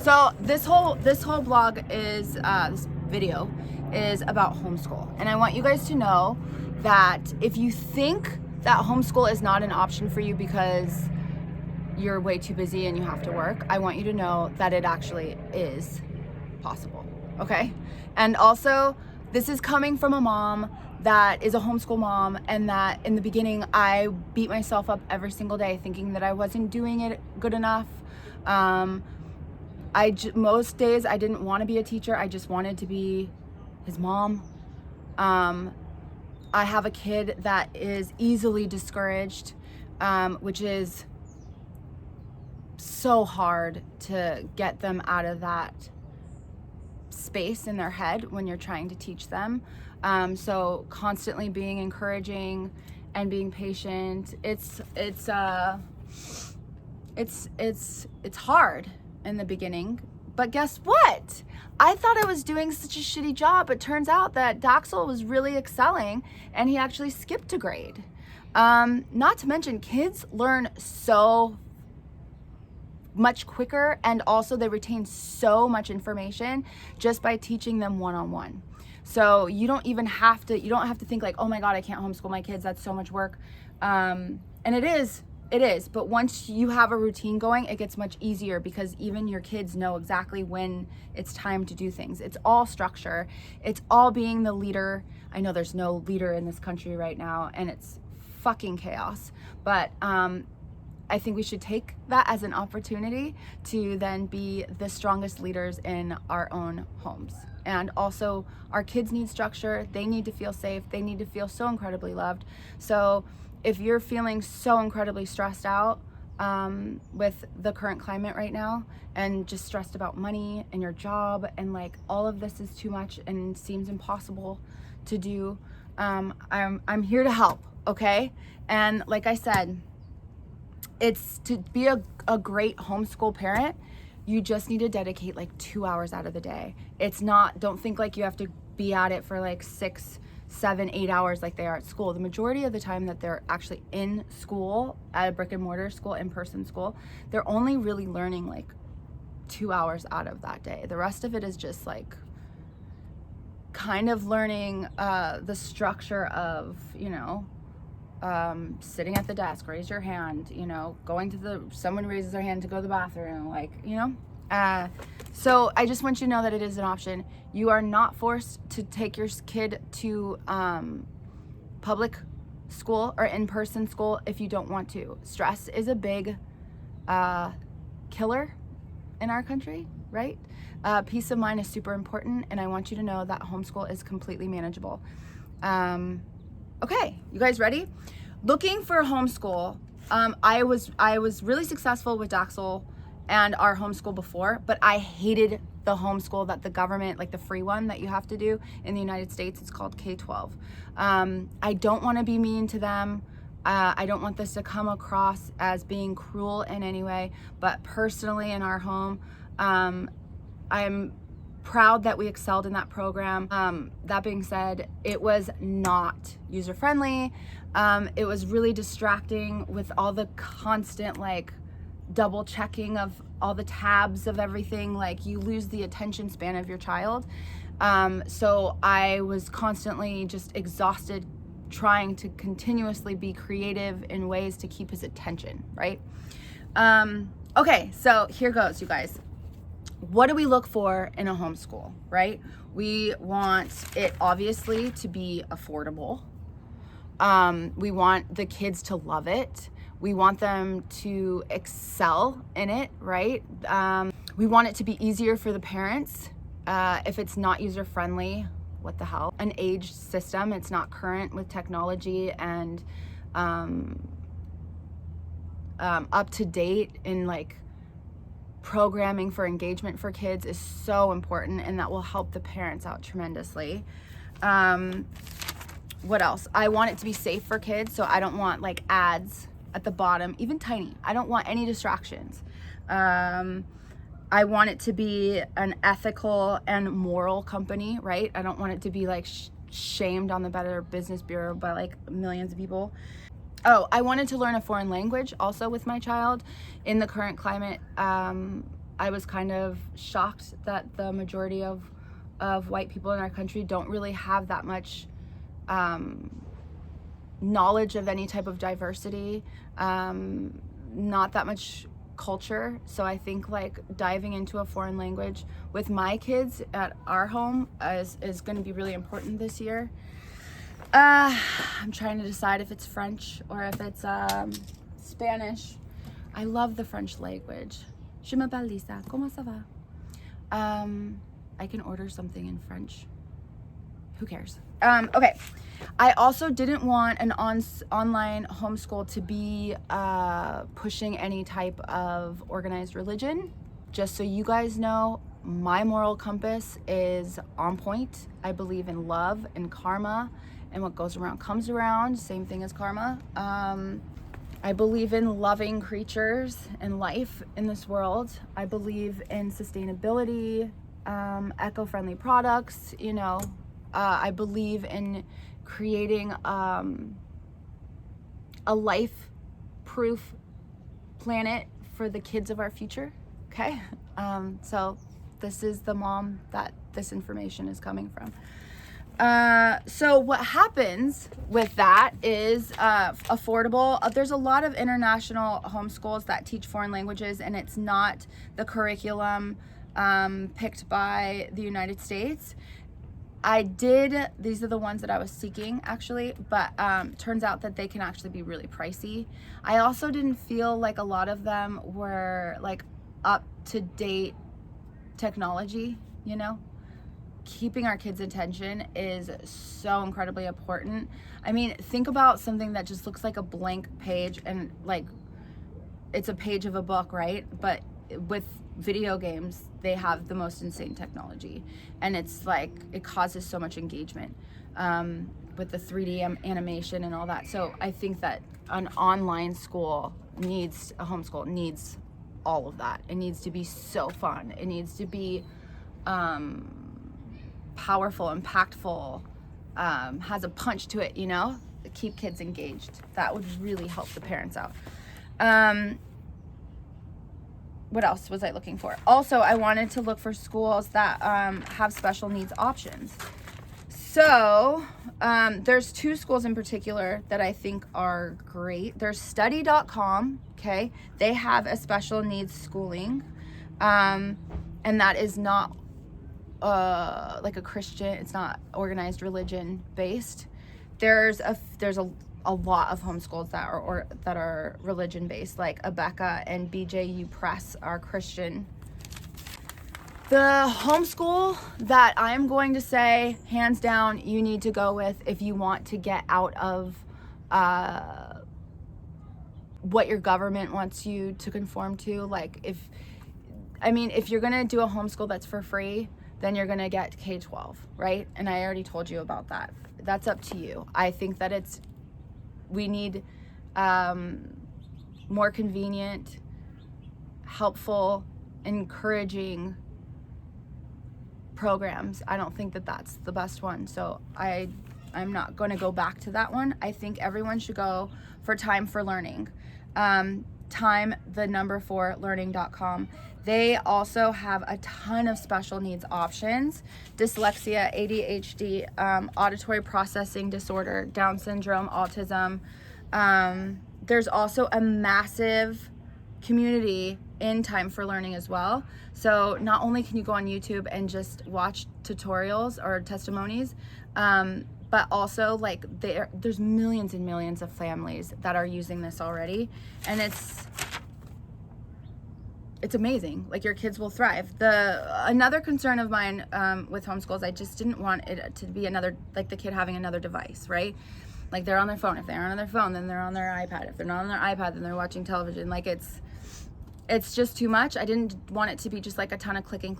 So this whole blog is this video is about homeschool, and I want you guys to know that if you think that homeschool is not an option for you because you're way too busy and you have to work, I want you to know that it actually is possible, okay? And also, this is coming from a mom that is a homeschool mom, and that in the beginning I beat myself up every single day thinking that I wasn't doing it good enough. Most days I didn't want to be a teacher, I just wanted to be his mom. I have a kid that is easily discouraged, which is so hard to get them out of that space in their head when you're trying to teach them. So constantly being encouraging and being patient, it's hard in the beginning. But guess what? I thought I was doing such a shitty job, but turns out that Daxel was really excelling and he actually skipped a grade. Not to mention, kids learn so much quicker, and also they retain so much information just by teaching them one-on-one. So you don't have to think like, oh my God, I can't homeschool my kids, that's so much work. And it is, but once you have a routine going, it gets much easier because even your kids know exactly when it's time to do things. It's all structure. It's all being the leader. I know there's no leader in this country right now and it's fucking chaos, but I think we should take that as an opportunity to then be the strongest leaders in our own homes. And also, our kids need structure. They need to feel safe. They need to feel so incredibly loved. So if you're feeling so incredibly stressed out with the current climate right now, and just stressed about money and your job, and like all of this is too much and seems impossible to do, I'm here to help, okay? And like I said, it's to be a great homeschool parent, you just need to dedicate like 2 hours out of the day. It's not, don't think like you have to be at it for like 6, 7, 8 hours like they are at school. The majority of the time that they're actually in school, at a brick and mortar school, in-person school, they're only really learning like 2 hours out of that day. The rest of it is just like kind of learning the structure of, sitting at the desk, raise your hand, going to someone raises their hand to go to the bathroom, so I just want you to know that it is an option. You are not forced to take your kid to public school or in-person school if you don't want to. Stress is a big killer in our country, right? Peace of mind is super important, and I want you to know that homeschool is completely manageable. Okay, you guys ready? Looking for homeschool, I was really successful with Daxel and our homeschool before, but I hated the homeschool that the government, like the free one that you have to do in the United States. It's called K-12. I don't want to be mean to them. I don't want this to come across as being cruel in any way, but personally in our home, I'm proud that we excelled in that program. That being said, it was not user-friendly. It was really distracting with all the constant double checking of all the tabs of everything. You lose the attention span of your child. So I was constantly just exhausted trying to continuously be creative in ways to keep his attention, right? Okay, so here goes, you guys. What do we look for in a homeschool, right? We want it obviously to be affordable. We want the kids to love it. We want them to excel in it, right? We want it to be easier for the parents. If it's not user-friendly, what the hell? An age system, it's not current with technology and up to date in programming for engagement for kids is so important, and that will help the parents out tremendously. What else? I want it to be safe for kids, so I don't want ads at the bottom, even tiny. I don't want any distractions. I want it to be an ethical and moral company, right? I don't want it to be shamed on the Better Business Bureau by millions of people. Oh, I wanted to learn a foreign language also with my child. In the current climate, I was kind of shocked that the majority of white people in our country don't really have that much knowledge of any type of diversity, not that much culture. So I think like diving into a foreign language with my kids at our home is going to be really important this year. I'm trying to decide if it's French or if it's Spanish. I love the French language. Je m'appelle Lisa. Comment ça va? I can order something in French. Who cares? Okay. I also didn't want an online homeschool to be pushing any type of organized religion. Just so you guys know, my moral compass is on point. I believe in love and karma, and what goes around comes around. Same thing as karma. I believe in loving creatures and life in this world. I believe in sustainability, eco-friendly products, you know. I believe in creating a life-proof planet for the kids of our future, okay? So this is the mom that this information is coming from. So what happens with that is affordable. There's a lot of international homeschools that teach foreign languages, and it's not the curriculum picked by the United States. These are the ones that I was seeking actually, but turns out that they can actually be really pricey. I also didn't feel like a lot of them were like up to date technology, you know? Keeping our kids' attention is so incredibly important. I mean, think about something that just looks like a blank page and like it's a page of a book, right? But with video games, they have the most insane technology, and it's like it causes so much engagement with the 3D animation and all that. So I think that an online school a homeschool needs all of that. It needs to be so fun. It needs to be powerful, impactful, has a punch to it, you know, keep kids engaged. That would really help the parents out. What else was I looking for? Also, I wanted to look for schools that have special needs options. So there's two schools in particular that I think are great. There's study.com, okay? They have a special needs schooling, and that is not like a Christian, it's not organized religion based. There's a lot of homeschools that are religion based, like Abeka and BJU Press are Christian. The homeschool that I'm going to say, hands down, you need to go with if you want to get out of what your government wants you to conform to. Like if you're gonna do a homeschool that's for free, then you're gonna get K-12, right? And I already told you about that. That's up to you. I think that we need more convenient, helpful, encouraging programs. I don't think that that's the best one. So I'm not going to go back to that one. I think everyone should go for Time for Learning. Learning.com. They also have a ton of special needs options: dyslexia, ADHD, auditory processing disorder, Down syndrome, autism. There's also a massive community in Time for Learning as well. So not only can you go on YouTube and just watch tutorials or testimonies, but also like there's millions and millions of families that are using this already, and it's amazing. Like, your kids will thrive. Another concern of mine with homeschools, I just didn't want it to be another, like the kid having another device, right? Like, they're on their phone. If they aren't on their phone, then they're on their iPad. If they're not on their iPad, then they're watching television. Like, it's just too much. I didn't want it to be just like a ton of clicking.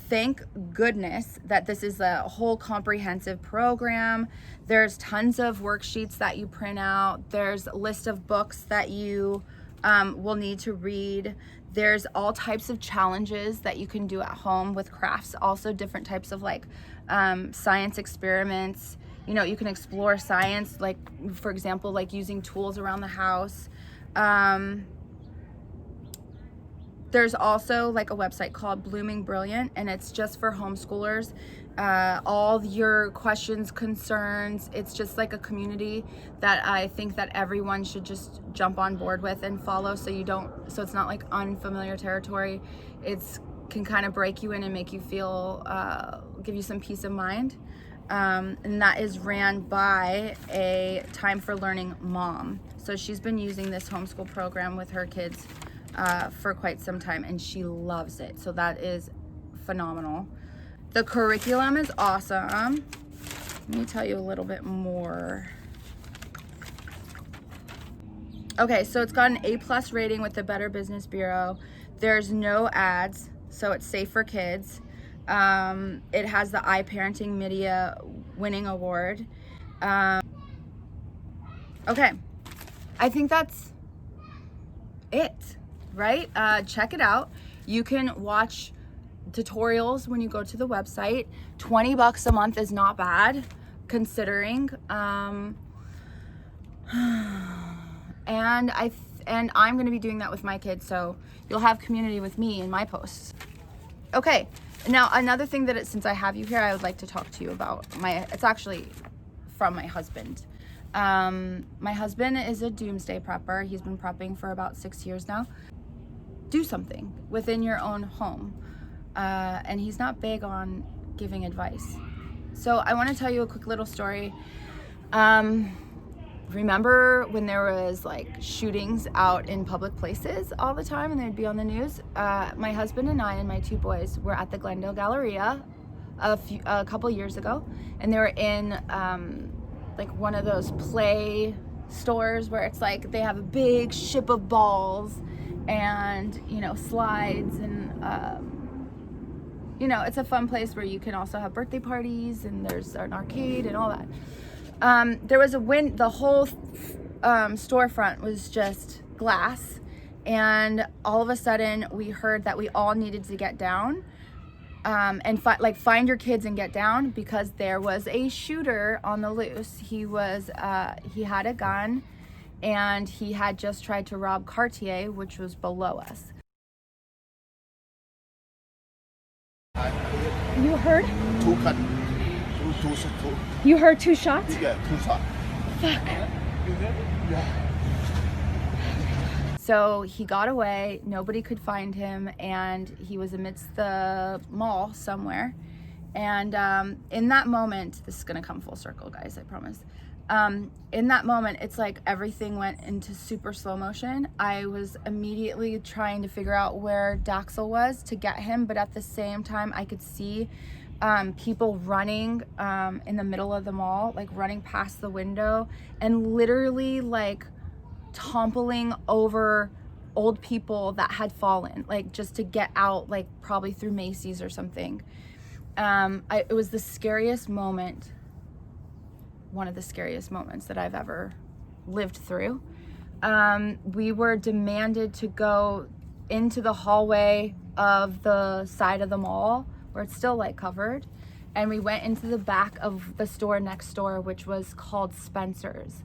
Thank goodness that this is a whole comprehensive program. There's tons of worksheets that you print out. There's a list of books that you will need to read. There's all types of challenges that you can do at home with crafts, also different types of like science experiments. You know, you can explore science, like for example, like using tools around the house. There's also like a website called Blooming Brilliant, and it's just for homeschoolers. All your questions, concerns, it's just like a community that I think that everyone should just jump on board with and follow, so it's not like unfamiliar territory. It's can kind of break you in and make you feel, give you some peace of mind. And that is ran by a Time for Learning mom. So she's been using this homeschool program with her kids for quite some time, and she loves it. So that is phenomenal. The curriculum is awesome. Let me tell you a little bit more. Okay, so it's got an A+ rating with the Better Business Bureau. There's no ads, so it's safe for kids. It has the iParenting Media winning award. Okay, I think that's it, right? Check it out. You can watch tutorials when you go to the website. $20 a month is not bad, considering. And I'm going to be doing that with my kids, so you'll have community with me in my posts. Okay, now another thing that since I have you here, I would like to talk to you about it's actually from my husband. My husband is a doomsday prepper. He's been prepping for about 6 years now. Do something within your own home. And he's not big on giving advice. So I want to tell you a quick little story. Remember when there was like shootings out in public places all the time and they'd be on the news? My husband and I and my 2 boys were at the Glendale Galleria a couple years ago, and they were in like one of those play stores where it's like they have a big ship of balls and, you know, slides, and you know, it's a fun place where you can also have birthday parties, and there's an arcade and all that. There was the whole storefront was just glass, and all of a sudden we heard that we all needed to get down and find your kids and get down, because there was a shooter on the loose. He had a gun, and he had just tried to rob Cartier, which was below us. You heard? Two. You heard 2 shots? Yeah, 2 shots. Fuck. Yeah. So he got away, nobody could find him, and he was amidst the mall somewhere. And in that moment, this is gonna come full circle, guys, I promise. In that moment, it's like everything went into super slow motion. I was immediately trying to figure out where Daxel was to get him, but at the same time, I could see people running in the middle of the mall, like running past the window and literally like toppling over old people that had fallen, like just to get out, like probably through Macy's or something. It was the scariest moment, one of the scariest moments that I've ever lived through. We were demanded to go into the hallway of the side of the mall where it's still like covered, and we went into the back of the store next door, which was called Spencer's.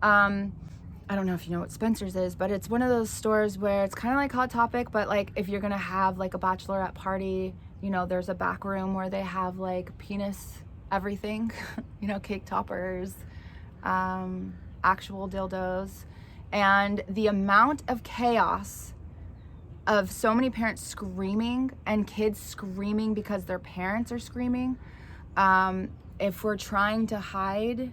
I don't know if you know what Spencer's is, but it's one of those stores where it's kind of like Hot Topic, but like if you're gonna have like a bachelorette party, you know, there's a back room where they have like penis everything, you know, cake toppers, actual dildos, and the amount of chaos of so many parents screaming and kids screaming because their parents are screaming. If we're trying to hide,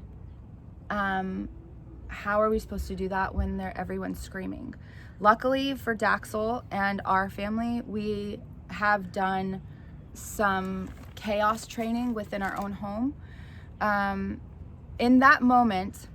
how are we supposed to do that when everyone's screaming? Luckily for Daxel and our family, we have done some chaos training within our own home. In that moment,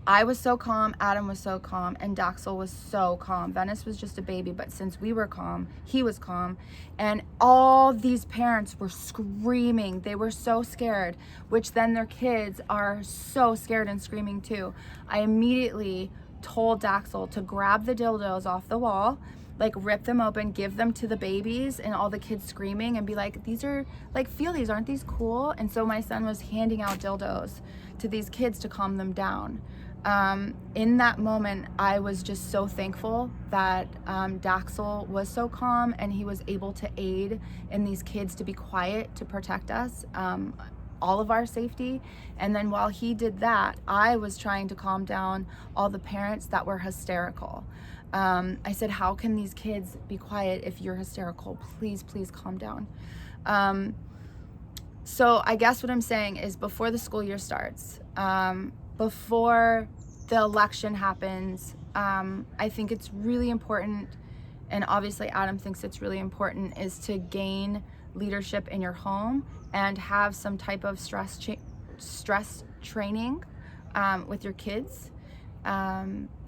I was so calm, Adam was so calm, and Daxel was so calm. Venice was just a baby, but since we were calm, he was calm. And all these parents were screaming. They were so scared, which then their kids are so scared and screaming too. I immediately told Daxel to grab the dildos off the wall, like rip them open, give them to the babies and all the kids screaming, and be like, these are, like, feel these, aren't these cool? And so my son was handing out dildos to these kids to calm them down. In that moment, I was just so thankful that Daxel was so calm and he was able to aid in these kids to be quiet, to protect us, all of our safety. And then while he did that, I was trying to calm down all the parents that were hysterical. I said, how can these kids be quiet if you're hysterical? Please, please calm down. So I guess what I'm saying is, before the school year starts, before the election happens, I think it's really important, and obviously Adam thinks it's really important, is to gain leadership in your home and have some type of stress training with your kids,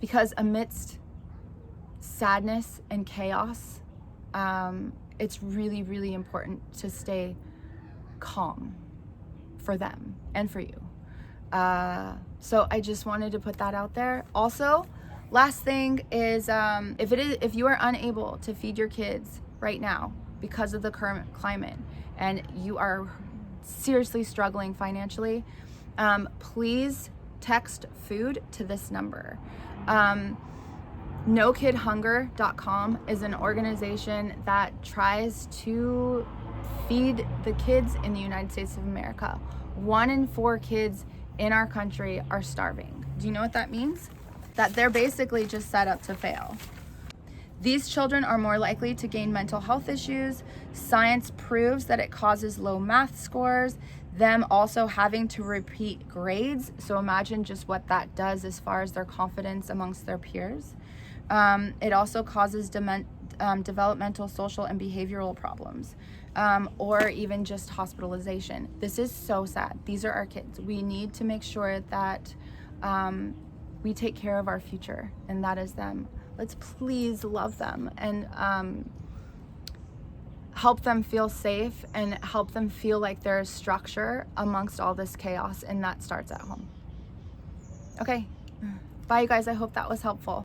because amidst sadness and chaos, it's really, really important to stay calm for them and for you. So I just wanted to put that out there. Also, last thing is, if you are unable to feed your kids right now because of the current climate and you are seriously struggling financially, please text food to this number. NoKidHunger.com is an organization that tries to feed the kids in the United States of America. 1 in 4 kids in our country are starving. Do you know what that means? That they're basically just set up to fail. These children are more likely to gain mental health issues. Science proves that it causes low math scores, them also having to repeat grades. So imagine just what that does as far as their confidence amongst their peers. It also causes developmental, social, and behavioral problems, or even just hospitalization. This is so sad. These are our kids. We need to make sure that we take care of our future, and that is them. Let's please love them and help them feel safe and help them feel like there is structure amongst all this chaos, and that starts at home. Okay, bye you guys. I hope that was helpful.